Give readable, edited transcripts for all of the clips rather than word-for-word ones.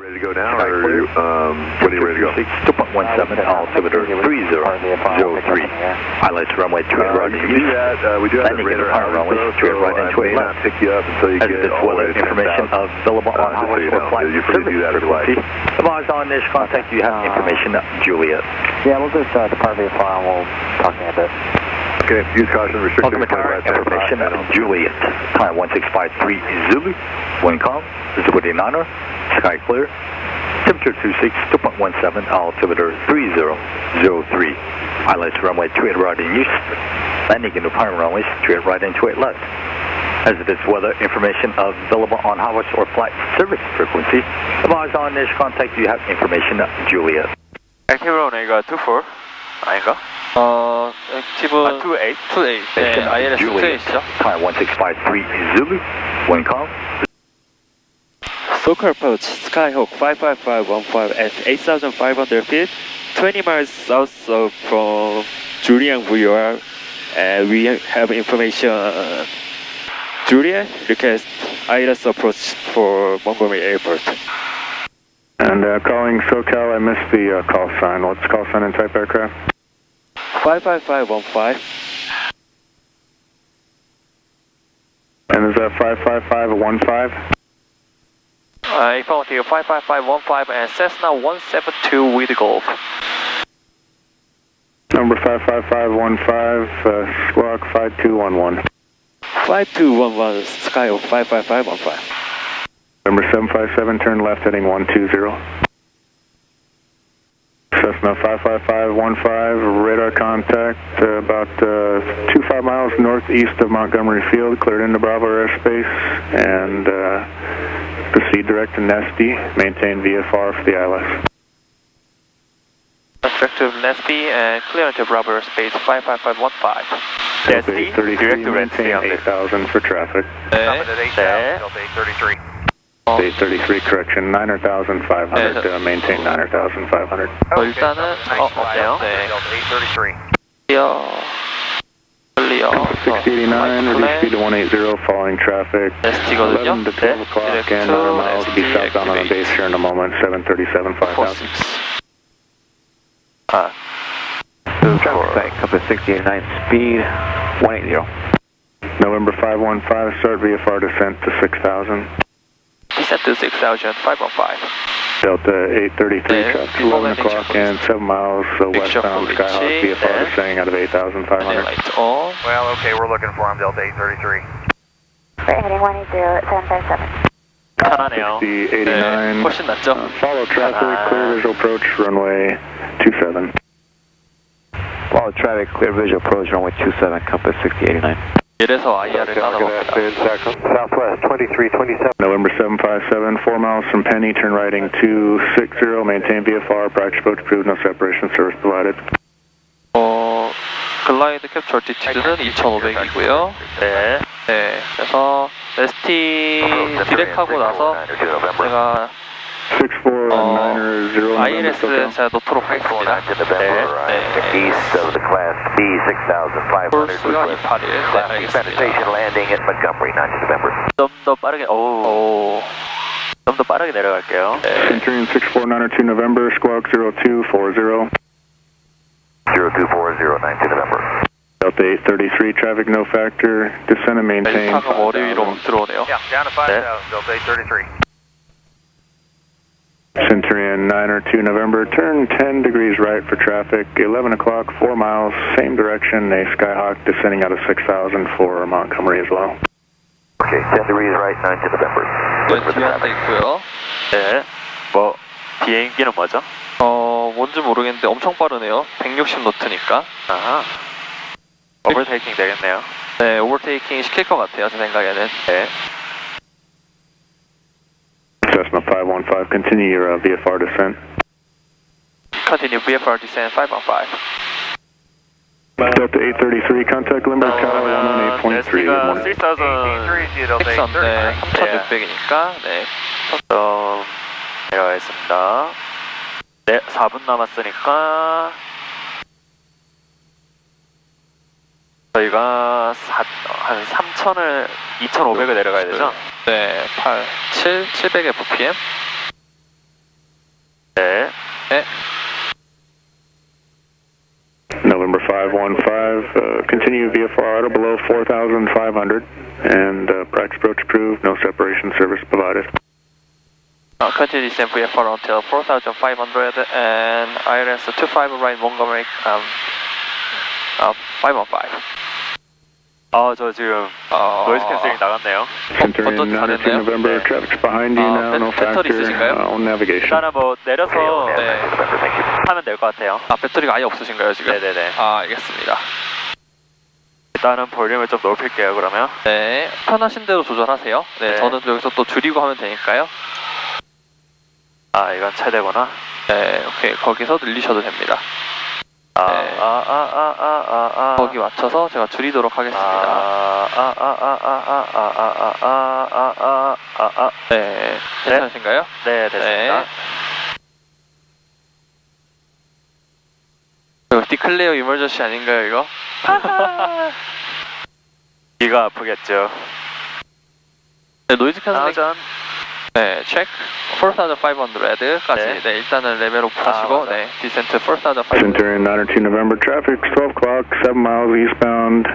Ready to go now, or when are you ready to go? 2.17, altimeter 3003. ILS runway 2 right in use. We do have Landing in the power runway, straight right into it left. Pick you up until you As get this all the way weather to information 10,000. available on Just so our you know, flight you service do that or frequency. Advise on this contact, you have information, Juliet. Yeah, we'll just depart VFR and we'll talk to you in a bit. Okay, use caution, restricted. Ultimate information, Juliet. Time 1653 Zulu. Wind calm, visibility 9er, sky clear. Temperature 26, 2.17, altimeter 3003. ILS runway 28 right in use. Landing in the prime runway, straight right into it left. As it is weather information available on hours or flight service frequency. Advise on this contact, you have information, Juliet. 액티브 runway가 24 아닌가? 액티브 28. 28. 네, ILS Juliet. Time 1653 Zulu. Wind calm. Local approach, Skyhawk 55515 at 8,500 feet, 20 miles south from Julian VOR. We have information. Julian, request ILS approach for 몽고메리 Airport. And calling SoCal, I missed the call sign. What's the call sign and type aircraft? 55515. And is that 55515? Affirmative 55515 and Cessna 172 with Golf. Number 55515, squawk 5211. 5211, Skyhawk 55515. Number 757, turn left heading 120. Cessna 55515, radar contact about 25 miles northeast of Montgomery Field, cleared into Bravo Airspace, and proceed direct to Nesty, maintain VFR for the ILS. Direct to Nesty and clear into Bravo Airspace 55515. Nesty, direct to maintain 8,000 for traffic. 네. 833. 833, correction, 9,500, maintain 9,500. 일단은, 없네요. 네. 833. 클리어. 689, reduce speed to 180, following traffic. 네스티거든요. 11 to 12 o'clock, and 9 miles to be southbound on a base here in a moment, 737, 5,000. Traffic compass 689, speed 180. November 515, start VFR descent to 6,000. Descent to 6,000, 515. Delta 833, traffic 11 o'clock and 7 miles westbound Skyhawk, VFR descending out of 8,500. Lights on. Well, okay, we're looking for him, Delta 833. Heading 180 at 757. 편하네요. 89, 훨씬 낫죠? follow traffic, clear visual approach, runway 27. Follow traffic, clear visual approach, runway 27, compass 6089. 이래서 IR을 따라갑니다. Southwest 2327. November 757, 4 miles from Penny, turn righting 260, maintain VFR, practice approach approved, no separation, service provided. 글라이드 캡처 얼티튜드는 2,500이고요. 네. 네. 그래서 ST 디렉하고 나서 제가 ILS 제가 놓도록 하겠습니다. 네. East of the class B 6,500. 콜스가 281. 네, 알겠습니다. landing at Montgomery, 9 November. 좀 더 빠르게, 좀 더 빠르게 내려갈게요. 네. Centurion 64902 November, squawk 0240. 0240, 9 November. Delta 833, traffic no factor, descend and maintain. 벨타가 머리 위로 들어오네요. Yeah, down to 5,000, Delta 833. Centurion 902 November, turn 10 degrees right for traffic, 11 o'clock, 4 miles, same direction, a Skyhawk descending out of 6,000 for Montgomery as well. Okay, 10 degrees right, 9 November. 네, 뒤에 앉아 있고요. 네. 비행기는 뭐죠? 뭔지 모르겠는데 엄청 빠르네요. 160노트니까. 아하. 오버테이킹 되겠네요. 네, 오버테이킹 시킬 것 같아요, 제 생각에는. 네. Cessna 515, continue your VFR descent. Continue VFR descent 515. Delta 833, contact limber tower 118.3. 네스티가 3,600, 네, 3,600이니까, 네. 좀 내려가겠습니다. 네, 4분 남았으니까 저희가 한 3,000을 2,500을 내려가야 되죠? 네, 700 FPM. 네. November 515, continue VFRlo below 4,500 and practice approach approved, no separation service provided. Continue descent VFR until 4,500 and ILS 25 right 몽고메리 515. 저 지금 노이즈 캔슬링 나갔네요. Entering 92 November, traffic's behind you now, no factor on navigation. 일단은 뭐 내려서 네. 하면 될 것 같아요. 배터리가 아예 없으신가요 지금? 네네네. 알겠습니다. 일단은 볼륨을 좀 높일게요 그러면. 네, 편하신 대로 조절하세요. 네, 네. 저는 여기서 또 줄이고 하면 되니까요. 이건 최대구나. 네, 오케이. 거기서 늘리셔도 됩니다. 거기 맞춰서 제가 줄이도록 하겠습니다. 네, 괜찮으신가요? 네, 됐습니다. 이거 디클레어 이머전시 아닌가요, 이거? 귀가 아프겠죠. 네, 노이즈 캔슬링. 네, 체크 4,500까지. 네, 일단은 레벨 오프 하시고, 네, 디센트 4,500. Entering 92 November, traffic 12 o'clock, 7 miles eastbound,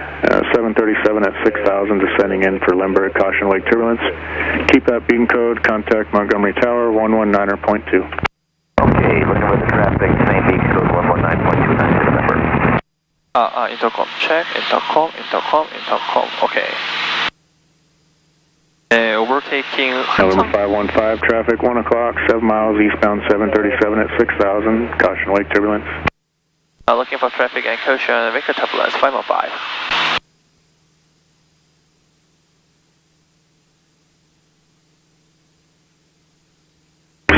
737 at 6,000, descending in for Limburg, caution lake turbulence. Keep that beacon code, contact Montgomery Tower, 119.2. Okay, looking for the traffic, same beacon code 119.2, 92 November. 인터컴 체크, 인터컴, 오케이. 네, overtaking November 515, traffic 1 o'clock, 7 miles eastbound, 737 at 6,000, caution lake turbulence. Looking for traffic and caution, vehicle turbulence 515.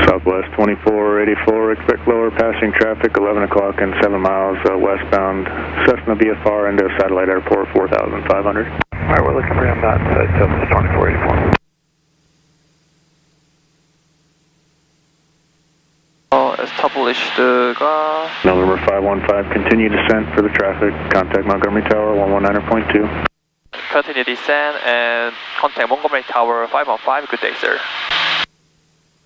Southwest 2484, expect lower passing traffic, 11 o'clock and 7 miles westbound, Cessna VFR into Satellite Airport, 4,500. Alright, we're looking for him about Southwest 2484. Established.가 November 515, continue descent for the traffic, contact Montgomery Tower, 119.2. Continue descent and contact Montgomery Tower 515. Good day, sir.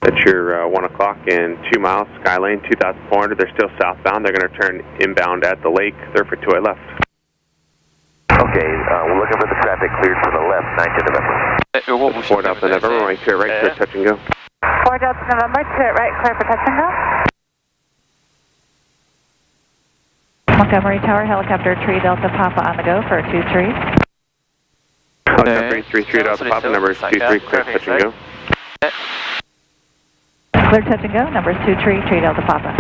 That's your 1 o'clock and 2 miles, Skylane 2,400. They're still southbound. They're going to turn inbound at the lake. They're for 2A left. Okay, we're looking for the traffic cleared for the left, 92 November. 네, 요거 4 보시면 Delta 됩니다. November, right to right, clear touch and go. 4 Delta November, to it right, clear for touch and go. Montgomery Tower, helicopter 3 Delta Papa on the go for 23. Helicopter 33 Delta Papa, number 23, clear touch and go. Clear touch and go, numbers 23, 3 Delta Papa.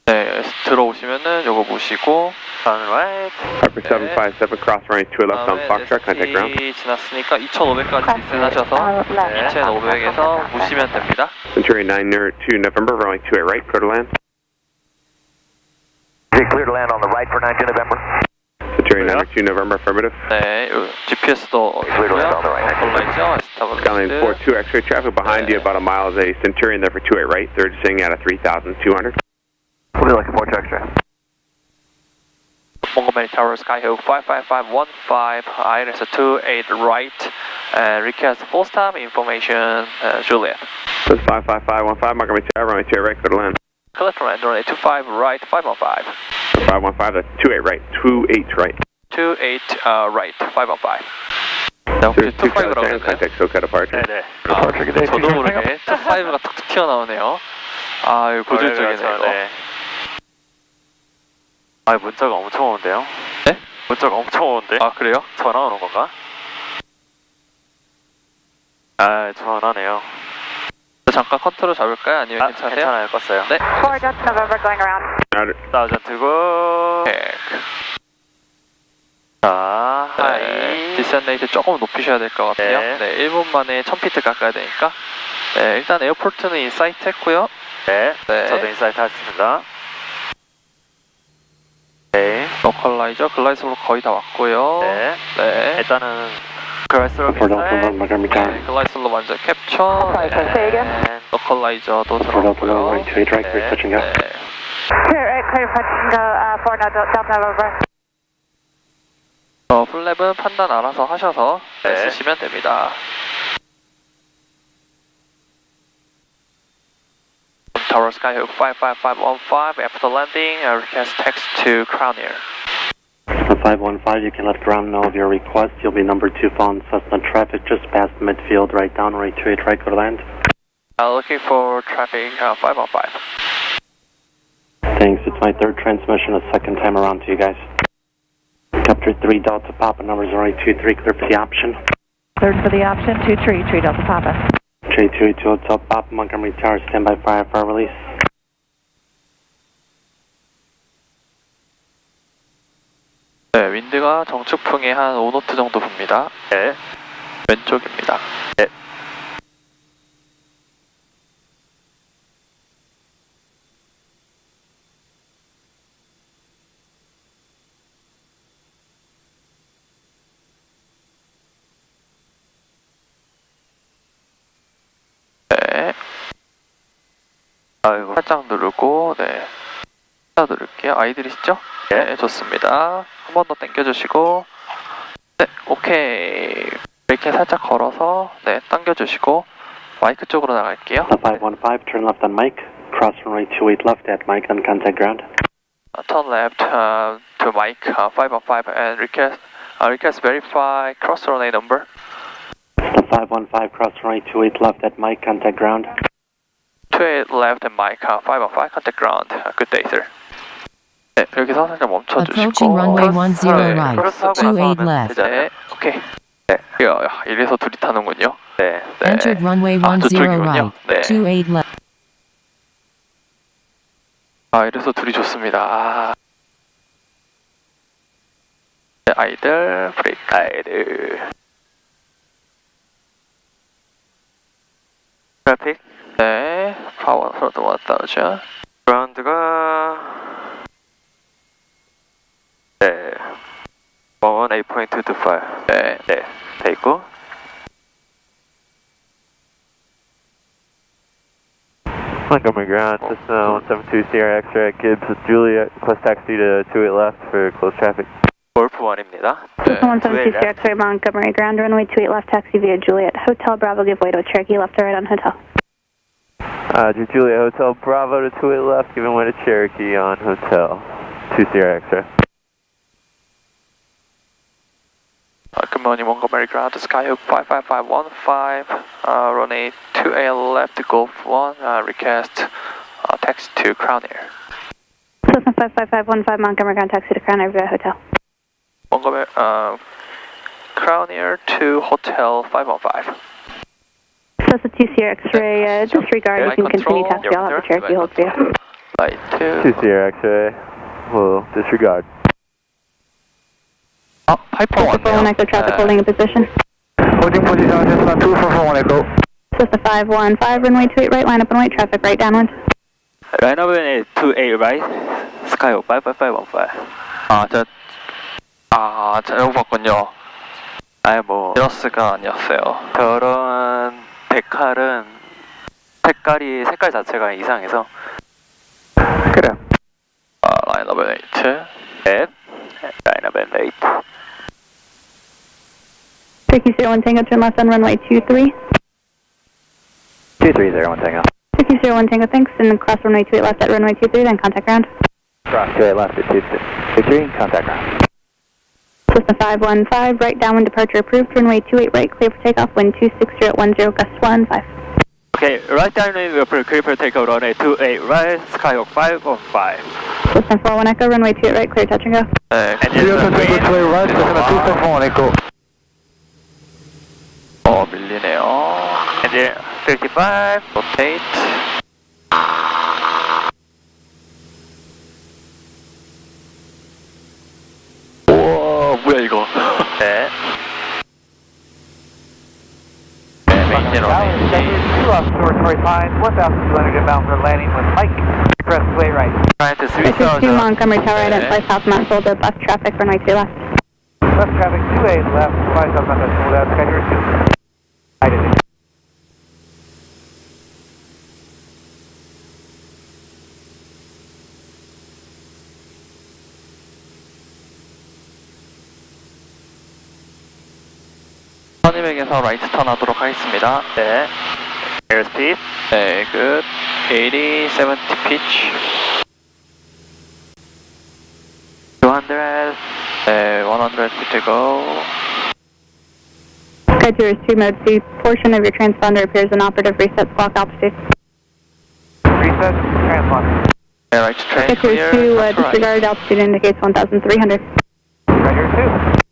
네, 들어오시면은 요거 보시고 Turn right. Harper 757, cross runway 2 left on Foxtrot, contact ground. 지났으니까 2,500까지 디센하셔서 2,500에서 무시면 됩니다. Centurion 902 November, runway 2A right, clear to land. Is it clear to land on the right for 92 November? Centurion 902 November, affirmative. 네, GPS도 Clear to land on the right. 걸러있죠? Skylane 42, X-ray traffic behind you about a mile is a Centurion there for 2A right. They're descending out of 3,200. We'll be looking for extra. 몽고메리 Tower, Skyhail 55515, ILS 28 right, request full stop information, Juliet. That's 55515, Montgomery Tower, runway 2A right, clear to land. Clear to land, runway 25 right, 515. 515, that's 28 right, 28 right. 28 right, 515. 자, 혹시 25라고 했나요? Contact SoCal departure. 네네. 저도 모르게 25가 툭툭 튀어나오네요. 아, 이거 고질적이네 이거. 네. 문자가 엄청 오는데요? 네? 문자가 엄청 오는데? 아, 그래요? 전화 오는 건가? 전화네요. 잠깐 컨트롤 잡을까요? 아니면 괜찮으세요? 괜찮아요. 껐어요. 네. 4 Delta November going around. 사우전 두고. 자, 하이. 디센 레이트 조금 높이셔야 될 것 같아요. 네. 네, 1분 만에 1000피트 깎아야 되니까. 네, 일단 에어포트는 인사이트 했고요. 네. 네. 저도 인사이트 하겠습니다. 네. 로컬라이저, 글라이스로 거의 다 왔고요. 네. 네. 일단은 글라이스로 인사이트. 네, 글라이스로 먼저 캡처. 네. 로컬라이저도 들어갔고요. 네. 네. To it right, clear for touch and go, 4 Delta November. 플랩은 판단 알아서 하셔서 네. 쓰시면 됩니다. Tower Skyhook 55515. After landing, request text to Crown Air. Cessna 515, you can let ground know of your request. You'll be number 2 following Cessna traffic just past midfield, right down, right 28, right, go to land. Looking for traffic 515. Thanks, it's my third transmission, a second time around to you guys. Capture 3 Delta Papa, numbers are right 23, clear for the option. Third for the option, 23, 3 Delta Papa. J282 Hotel Papa, Montgomery Tower, standby for IFR release. 네, 윈드가 정축풍이 한 5노트 정도 붑니다. 네, 왼쪽입니다. 네. 네. 이거 살짝 누르고, 네. 살짝 누를게요. 아이들이시죠? 네, 좋습니다. 한 번 더 당겨주시고, 네, 오케이. 브레이크 살짝 걸어서, 네, 당겨주시고, 마이크 쪽으로 나갈게요. 515, turn left on mic, cross runway 28 left at mic, on contact ground. Turn left to mic 515 and request verify cross runway number. 515, cross runway 28 left at mic, contact ground. 28 left and mic 515, contact ground. Good day, sir. 네, 여기서 살짝 멈춰주시고 Approaching runway 10 right, 28 left. 네, 오케이. 네, 이래서 둘이 타는군요. 네, 네. Entered runway 10 right, 네. 28 left. 이래서 둘이 좋습니다. 네, 아이들, 브레이크 아이들. 트래픽. 네, 파워 서로 왔다 오죠. 그라운드가 네, 8.225. 네, 네, 돼 있고. Montgomery ground, Cessna 172 Sierra X-ray at Gibbs with Juliet, request taxi to 28 left for close traffic. 골프 1입니다. Cessna 172 Sierra X-ray Montgomery ground, runway 28 left, taxi via Juliet, Hotel Bravo, give way to Cherokee, left to right on Hotel. Juliet Hotel Bravo to 28 left, giving way to Cherokee on Hotel 2 Sierra X-ray. Good morning, Montgomery ground, Skyhook 55515, runway 28 left, Golf 1, request text to Crown Air. Cessna 55515 Montgomery ground, taxi to Crown Air via Hotel. Montgomery, Crown Air to Hotel 515. Cessna 2 Sierra X-ray, disregard, you can continue taxi, I'll have the Cherokee hold for you. Flight 2 Sierra X-ray, will disregard. Piper 441 Echo traffic holding a position. Holding position on Cessna 241 Echo. Cessna 515, runway 28 right, line up and wait, traffic right downwind. Line up and 28 right, Skyhook 55515. 잘못 봤군요. 제러스가 아니었어요. 저런 데칼은 색깔 자체가 이상해서. 그래. Line up and 8. 네. Line up and 8. Turkey 01 Tango, turn left on runway 23. 2301 Tango. Turkey 01 Tango, thanks, and then cross runway 28 left at runway 23, then contact ground. Cross 28 left at 23, contact ground. Cessna 515, right downwind departure approved, runway 28 right, clear for takeoff, wind 26010, gust 15. Okay, right downwind approved, clear for takeoff, runway 28 right, Skyhook 515. Cessna 41 Echo, runway 28 right, clear touch and go. Engine right, Cessna 241 Echo. 밀리네요. Engine 55, rotate. 우와, 뭐야 이거. 네. 네, 메인진 This is 2 Montgomery Tower, identify South Mount Shoulder, left traffic, runway 2 left. Left traffic 28 left, fly South Mount Shoulder, Skyhook 2. 선임에게서 라이트 턴 하도록 하겠습니다. 네. airspeed. 네, good. 80, 70 pitch. 200, 100 feet to go. Sky 2 mode C. Portion of your transponder appears inoperative. Reset squawk altitude. Reset, transponder. Yeah, right to train Sky clear. 2 disregarded altitude indicates 1,300. Roger 2.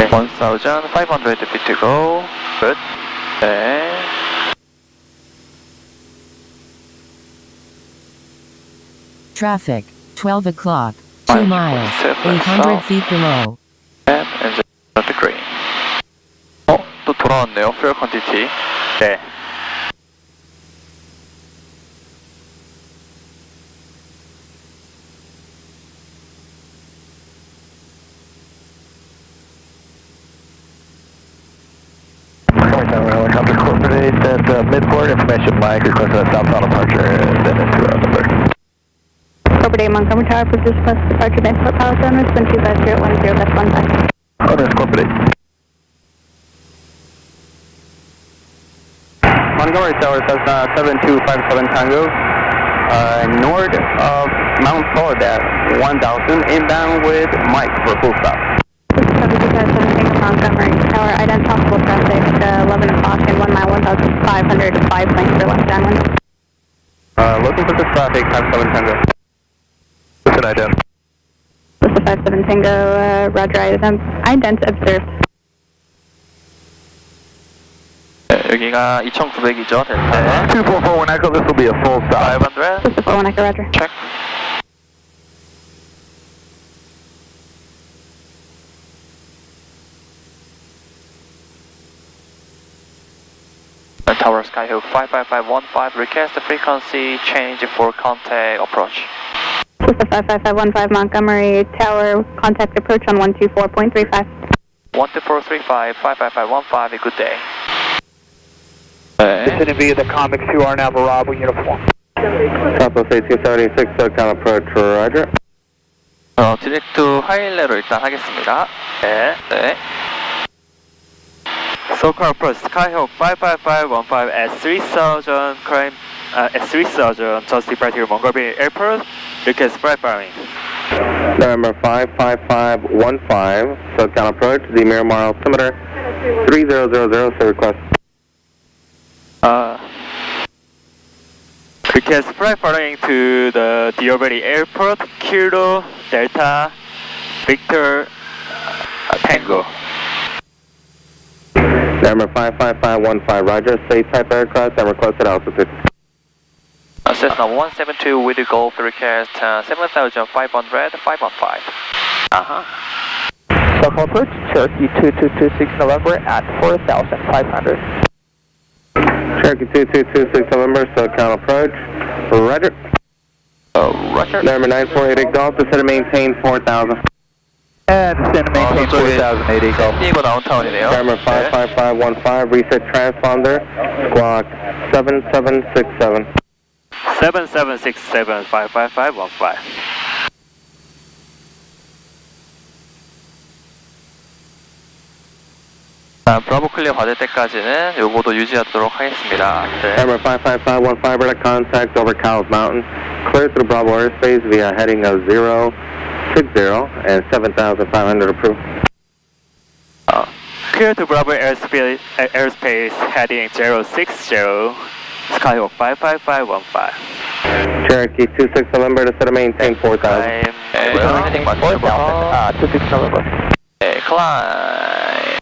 Okay, 1,500 feet to go. Good. Okay. Traffic, 12 o'clock, 2 miles, 800 feet below. And engine at the green. 또 돌아왔네요. fuel quantity. 네. Midport information, Mike, request a southbound departure, and then into number. Corporate 8 Montgomery Tower, approves request departure Midport pilot owners, wind 25010, Owners, corporate 8. Montgomery Tower, Cessna 7257 Tango, north of Mount Soledad, 1000, inbound with Mike for full stop. Montgomery Tower, ident possible traffic, 11 o'clock and 1 mile, 1,505 planes for left downwind. Looking for the traffic, 57 Tango. Listen, ident. Listen, 57 Tango, roger, ident observed. 여기가 2,900이죠, 델타. 244 Echo, this will be a full stop. 500. Listen, 41 Echo, roger. Check. Tower Skyhawk 55515, request the frequency change for contact approach. Listen, 55515 Montgomery Tower, contact approach on 124.35. 12435, 55515, good day. Descending via the Comic 2R now, Bravo uniform. Southwest 1876, SoCal approach, roger. 디렉트 하일레로 일단 하겠습니다. 네. 네. SoCal approach, Skyhawk 55515 at 3000, climb at 3000, just departed Montgomery Airport, request flight firing. November 55515, SoCal approach, the Miramar altimeter 3000, so request. Request flight firing to the Dioberi Airport, Kilo, Delta, Victor, Tango. Number 55515, roger, say type aircraft and requested altitude. Cessna 172 with the Golf request 7,500, 515. SoCal approach, Cherokee 2226 November at 4,500. Cherokee 2226 November, SoCal approach, roger. Roger. Number 948 Golf, descend and maintain 4,000. And descend and maintain 4,080 Golf. 샌디에고 다운타운이네요. Number 55515, reset transponder, squawk 7767. 7767 55515. 브라보 클리어 받을 때까지는 요거도 유지하도록 하겠습니다. 네. Number 55515, radar contact over Cowles Mountain, clear through Bravo Airspace via heading of 060 and 7,500 approved. Clear to Bravo airspace heading 060, Skyhawk 55515. Cherokee 26 November, descend and maintain 4,000. 네, 헤딩 맞추고 26 November. 네, 클라임.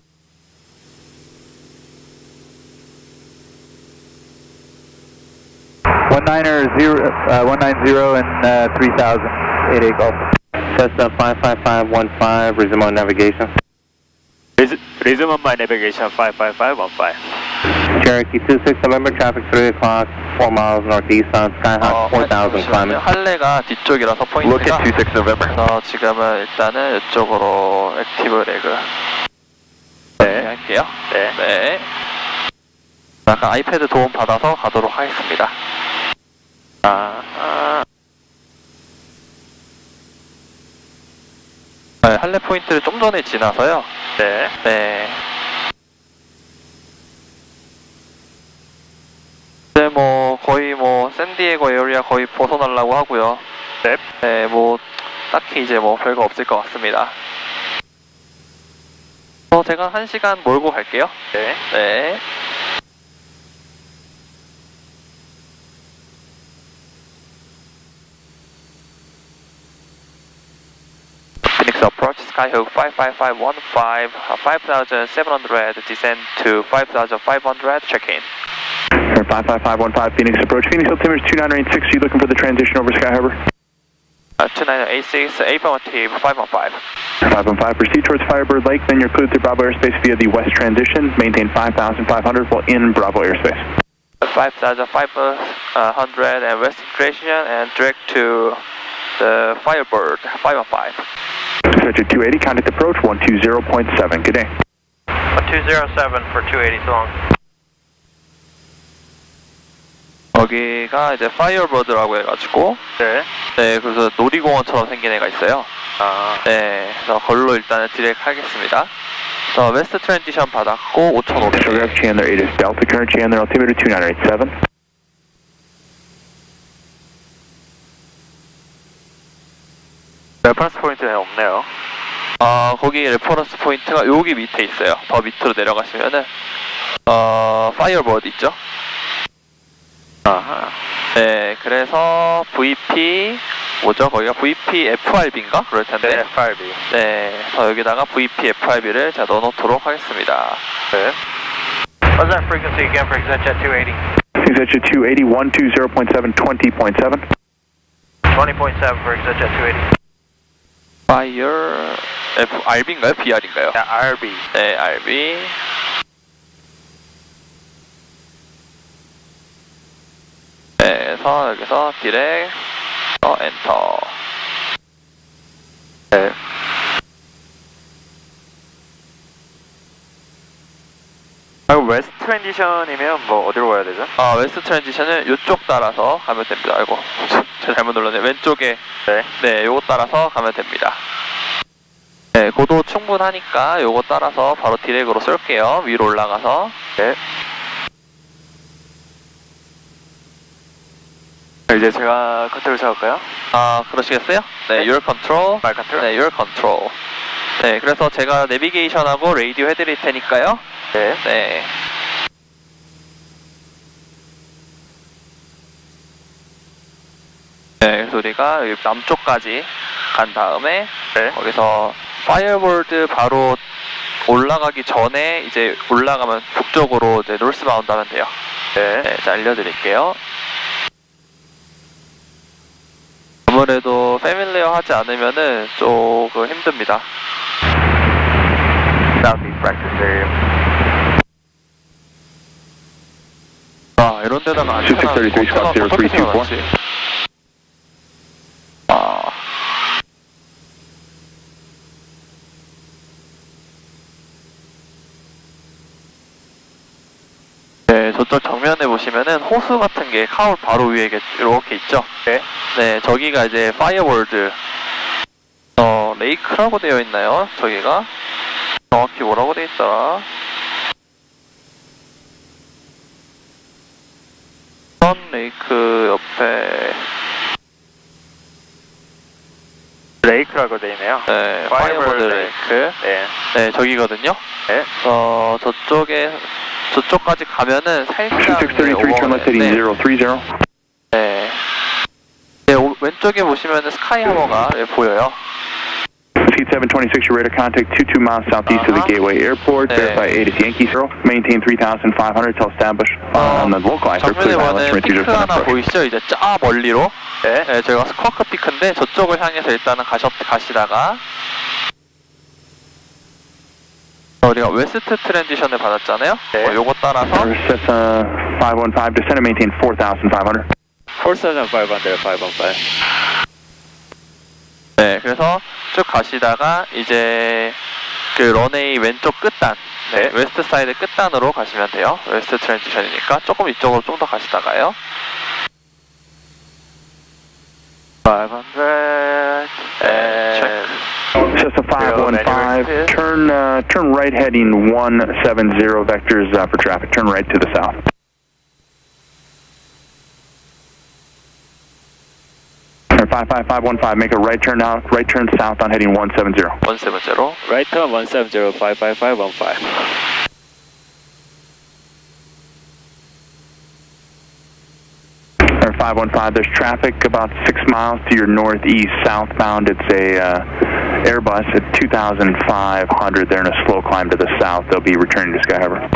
One nine zero and 3,000, 88 Golf. Cessna 55515, resume on navigation. Resume on my navigation 55515. Cherokee 26 November, traffic 3 o'clock, 4 miles northeast on Skyhawk 4,000 climbing. 할레가 뒤쪽이라서 포인트가 Look at 26 November. 그래서 지금은 일단은 이쪽으로 액티브 레그 할게요. 네. 약간 아이패드 도움 받아서 가도록 하겠습니다. 할례 포인트를 좀 전에 지나서요. 네. 이제 뭐 거의 뭐 샌디에고 에어리아 거의 벗어나려고 하고요. 네, 뭐 딱히 이제 뭐 별거 없을 것 같습니다. 제가 1시간 몰고 갈게요. 네. Phoenix approach, Skyhawk 55515, 5700, descend to 5500, check-in. 55515 Phoenix approach. Phoenix altimeter is 2986. You looking for the transition over Skyhaber? 2986, affirmative, 515. 515, proceed towards Firebird Lake, then you're cleared through Bravo Airspace via the west transition. Maintain 5,500 while in Bravo Airspace. 5,500 and west transition and direct to the Firebird, 515. Stretch at 280, contact approach 120.7. Good day. 207 for 280, so long. 여기가 이제 파이어버드라고 해가지고 네, 그래서 놀이공원처럼 생긴 애가 있어요. 네, 그래서 걸로 일단은 디렉 하겠습니다. 그래서 웨스트 트랜지션 받았고 5,500. Telegraph Chandler 8 is Delta, current Chandler altimeter 2987. 레퍼런스 포인트는 없네요. 거기 레퍼런스 포인트가 여기 밑에 있어요. 더 밑으로 내려가시면은 파이어버드 있죠? 네, 그래서 VP 뭐죠? 거기가 VFRB인가? 그럴 텐데. 네, FRB. 네, 그래서 여기다가 VFRB를 제가 넣어놓도록 하겠습니다. 네. What's that frequency again for Executive 280? Executive 280, 120.7, 20.7. 20.7 for Executive 280. Fire RB인가요? BR인가요? 네, RB. 네, RB. 네, 그래서 여기서 디렉, 엔터. 네. 웨스트 트랜지션이면 뭐 어디로 가야 되죠? 웨스트 트랜지션은 이쪽 따라서 가면 됩니다. 아이고, 제가 잘못 눌렀네요. 왼쪽에, 네, 요거 따라서 가면 됩니다. 네, 고도 충분하니까 요거 따라서 바로 디렉으로 쏠게요. 위로 올라가서. 네. 이제 제가 컨트롤 잡을까요? 그러시겠어요? 네, your control. 말 컨트롤? 네, your control. 네, 그래서 제가 내비게이션하고 레이디오 해드릴 테니까요. 네. 네. 네, 그래서 우리가 여기 남쪽까지 간 다음에 거기서 파이어볼드 바로 올라가기 전에 이제 올라가면 북쪽으로 이제 노스바운드 하면 돼요. 네, 자, 알려드릴게요. 아무래도 패밀리어 하지 않으면은 조금 힘듭니다. Southeast practice area. 이런 데다가 안 쳐놔. 어떻게 태어났지? 네, 저쪽 정면에 보시면은 호수 같은 게 카울 바로 위에 이렇게 있죠? 네, 저기가 이제 파이어월드 레이크라고 되어 있나요? 저기가 정확히 뭐라고 되어 있더라? 선 레이크 옆에 레이크라고 되어 있네요. 네, 파이어월드 레이크. 네, 저기거든요. 저쪽까지 가면은 살짝 네, 왼쪽에 보시면은 스카이하버가 보여요. Seat 726, your radar contact 22 miles southeast of the Gateway Airport. Verify 8 is Yankee Zero. Maintain 3,500 till established on the localizer. 정면에 보면 피크 하나 보이시죠? 이제 저 멀리로. 네, 저희가 스쿼크 피크인데 저쪽을 향해서 일단은 가시다가 우리가 웨스트 트랜지션을 받았잖아요. 요거 따라서 515 descend and maintain 4,500. 4,500, 515. 네, 그래서 쭉 가시다가 이제 그 런웨이 왼쪽 끝단 네, 웨스트 사이드 끝단으로 가시면 돼요. 웨스트 트랜지션이니까 조금 이쪽으로 좀 더 가시다가요. 500 and Cessna 515, turn right heading 170 vectors for traffic. Turn right to the south. Turn 55515, make a right turn south on heading 170. 170. Right turn 170, 55515. Turn 515, there's traffic about 6 miles to your northeast, southbound. It's a Airbus at 2,500. They're in a slow climb to the south. They'll be returning to Skyhaver.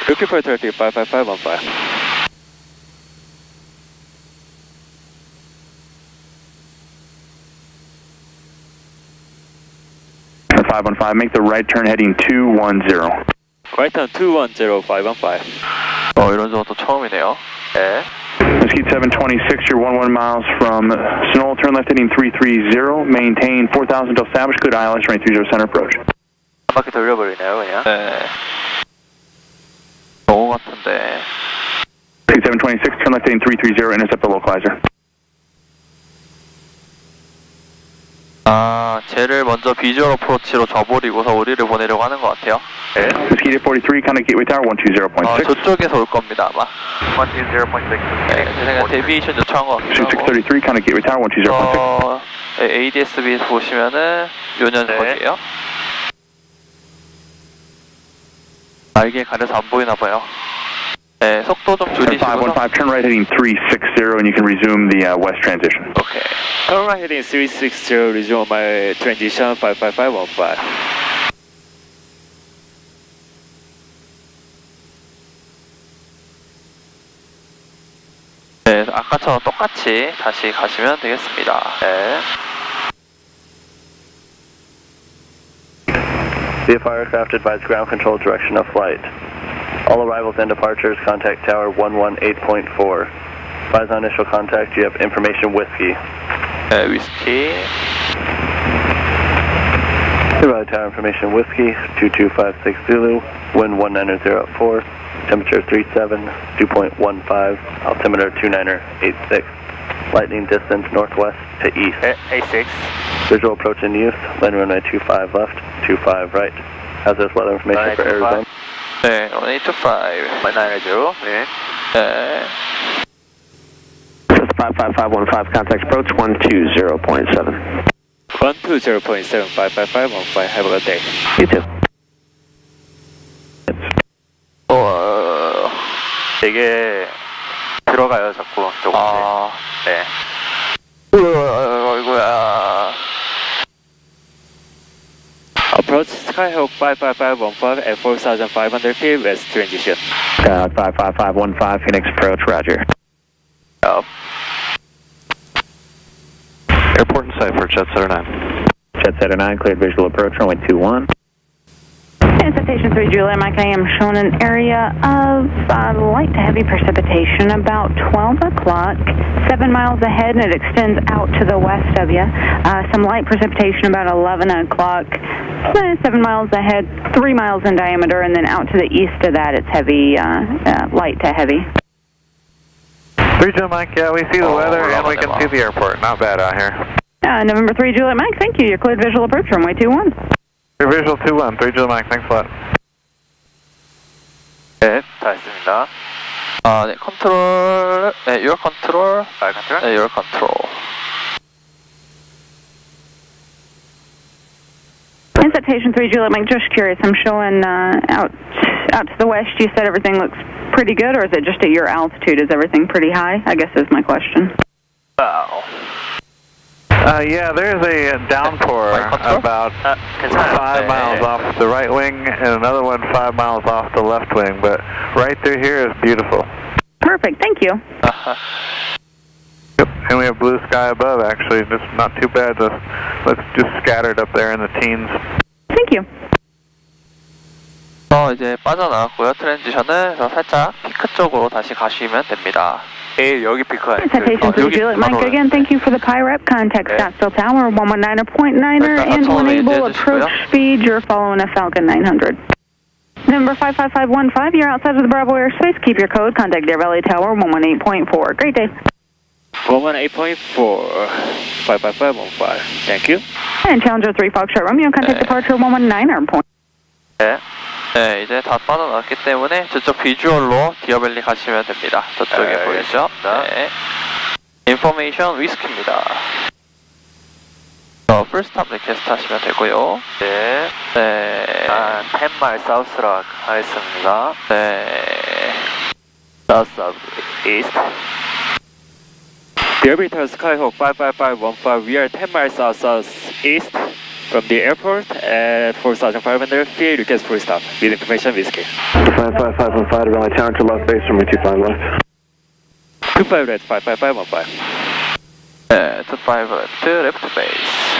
Looking for 30, 55515. 515, make the right turn heading 210. Right turn 210, 515. 이런 적도 처음이네요. 네. Mesquite 726, you're 11 miles from Sonol, turn left heading 330, maintain 4,000 till established, good ILS, range 30 center approach. 한 바퀴 돌려버리네요, 그냥. 네. 너무 같은데. Mesquite 726, turn left heading 330, intercept the localizer. 쟤를 먼저 비주얼 어프로치로 줘버리고서 우리를 보내려고 하는 것 같아요. 네. Mesquite 43, contact gateway tower 120.6. 저쪽에서 올 겁니다, 아마. 120.6. 네, 제 생각에 데비에이션 요청한 것 같아요. 633, contact gateway tower 120.6. ADSB 보시면은 요 녀석이에요. 날개 가려서 안 보이나 봐요. 네, 속도 좀 줄이시고서. 515, turn right heading 360, and you can resume the west transition. Okay. Turn right heading 360, resume my transition 55515. 네, 아까처럼 똑같이 다시 가시면 되겠습니다. 네. VFR aircraft advise ground control direction of flight. All arrivals and departures contact tower 118.4. Advise on initial contact you have information whiskey. Whiskey. Provide tower information whiskey 2256 Zulu. Wind 190 at 4. Temperature 37. 2.15. Altimeter 2986. Lightning distance northwest to east. A6. Visual approach in use. Landing runway 25 left. 25 right. Hazardous weather information for Arizona. 네, 125. 990. 네. 네. 55515, contact approach 120.7. 120.7, 55515. Have a good day. You too. 되게 들어가요, 자꾸 조금씩. 네. 어이구야. Approach Skyhawk 55515 at 4,500 feet west transition. 55515, Phoenix approach, roger. Airport and site for Jet Setter 9. Jet Setter 9, cleared visual approach, runway 21. Station 3 Juliet Mike, I am showing an area of light to heavy precipitation about 12 o'clock, 7 miles ahead, and it extends out to the west of you. Some light precipitation about 11 o'clock, 7 miles ahead, 3 miles in diameter, and then out to the east of that it's heavy, light to heavy. 3 Juliet Mike, yeah, we see the weather and we can see the airport. Not bad out here. November 3 Juliet Mike, thank you. You're cleared visual approach, runway 21. Visual 21, 3 Juliet Mike, thanks a lot. 네, 다 했습니다. 네, 컨트롤, 네, your control, 네, your control. Station 3 Juliet Mike, just curious, I'm showing out to the west, you said everything looks pretty good, or is it just at your altitude? Is everything pretty high? I guess is my question. Wow. Yeah, there's a downpour about 5 miles off the right wing and another one 5 miles off the left wing, but right through here is beautiful. Perfect, thank you. Yep, and we have blue sky above actually, just not too bad. It's just scattered up there in the teens. Thank you. 이제 빠져나왔고요. 트랜지션을 살짝 피크 쪽으로 다시 가시면 됩니다. 여기 피크 아니에요. Station 3 Juliet Mike, again, thank you for the PIREP. Contact Scottsdale Tower, 119.9er, and when able, approach speed, you're following a Falcon 900. Number 55515, you're outside of the Bravo airspace. Keep your code. Contact Deer Valley Tower 118.4. Great day. 118.4, 55515. Thank you. And Challenger 3 Foxtrot Romeo, contact departure 119 point. 네. 네, 이제 다 빠져나왔기 때문에 저쪽 비주얼로 디어밸리 가시면 됩니다. 저쪽에 보이죠? 네. 인포메이션 위스키입니다. 풀 스탑 리퀘스트 하시면 되고요. 네. 네. 10마일 사우스로 가겠습니다. 네. 사우스 이스트. The orbital Skyhawk 55515, we are 10 miles southeast from the airport at 4,500 feet. Request full stop. With information, whiskey. 55515 to Raleigh Tower to left base from 25 left. 25 left, 55515. 25 left, left base.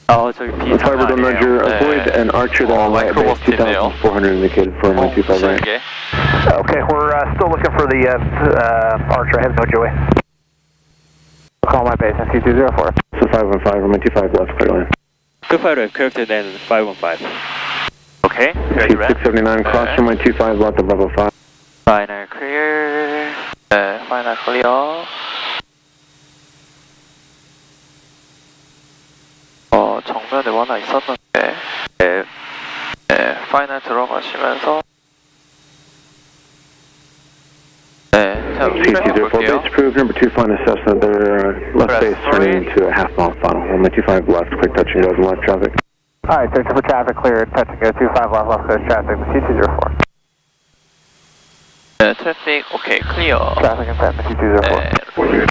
저기 B Transition을 avoid an Archer that on right base 2,400 indicated for my 25 right. Okay, we're still looking for the Archer. I have no joy. Call my base on 2204. So 515 from my 25 left, clear line. 25 left, corrected, then 515. Okay, ready, red. 679 cross from my 25 left above 05. Final clear. Final clear. 정면에 뭐 하나 있었는데. 파이널 들어가시면서. C204 base approved, number 2 flying a Cessna, their left base turning into a half mile final. My 25 left, quick touch and go to left traffic. Alright, search for traffic cleared, touch and go 25 left coast traffic, C204. 트래픽, 오케이, 클리어. Traffic and traffic, C204.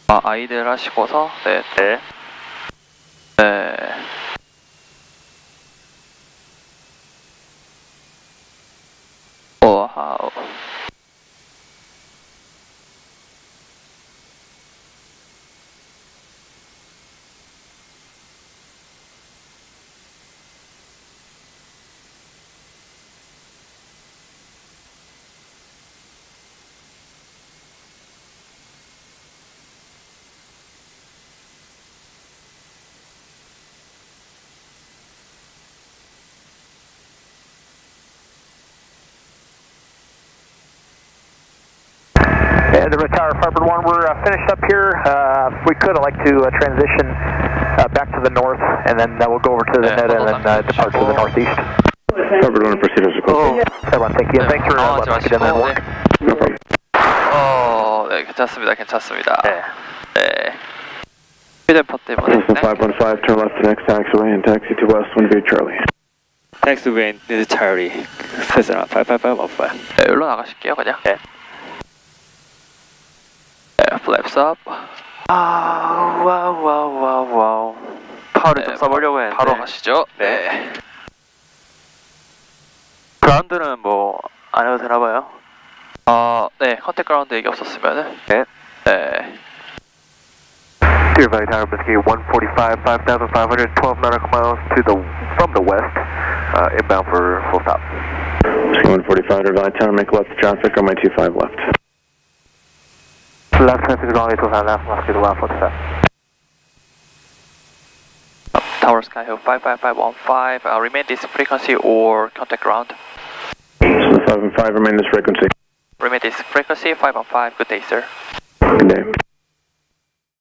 아이들 하시고서, 네. 와우. And the Tower Starboard 1, we're finished up here. If we could, I'd like to transition back to the north, and then we'll go over to the net and then depart to the northeast. Starboard 1, proceed as requested. Everyone, thank you. And thanks for letting us get in there and work. No problem. 네, 괜찮습니다. 네. 휴대폰 때문에. Cessna 515, turn left to next taxiway and taxi to west, wind view Charlie. Thanks to Wayne, this is Charlie. Cessna 55515. 네, 여기로 나가실게요, 그냥. 네. Flaps up. 와우. 파워를 좀 써보려고 했는데. 바로 가시죠. 네. 그라운드는 뭐, 안 해도 되나봐요. 네, 컨택 그라운드 얘기 없었으면은. 네. Deer Valley Tower, Whiskey 145, 5,500, 12 nautical miles from the west, inbound for full stop. Whiskey 145, Deer Valley Tower, make left to traffic on my 25 left. Left traffic is only 25 left, must be the 147. Tower Skyhawk 55515, remain this frequency or contact ground? So 515, remain this frequency. Remain this frequency, 515, good day, sir.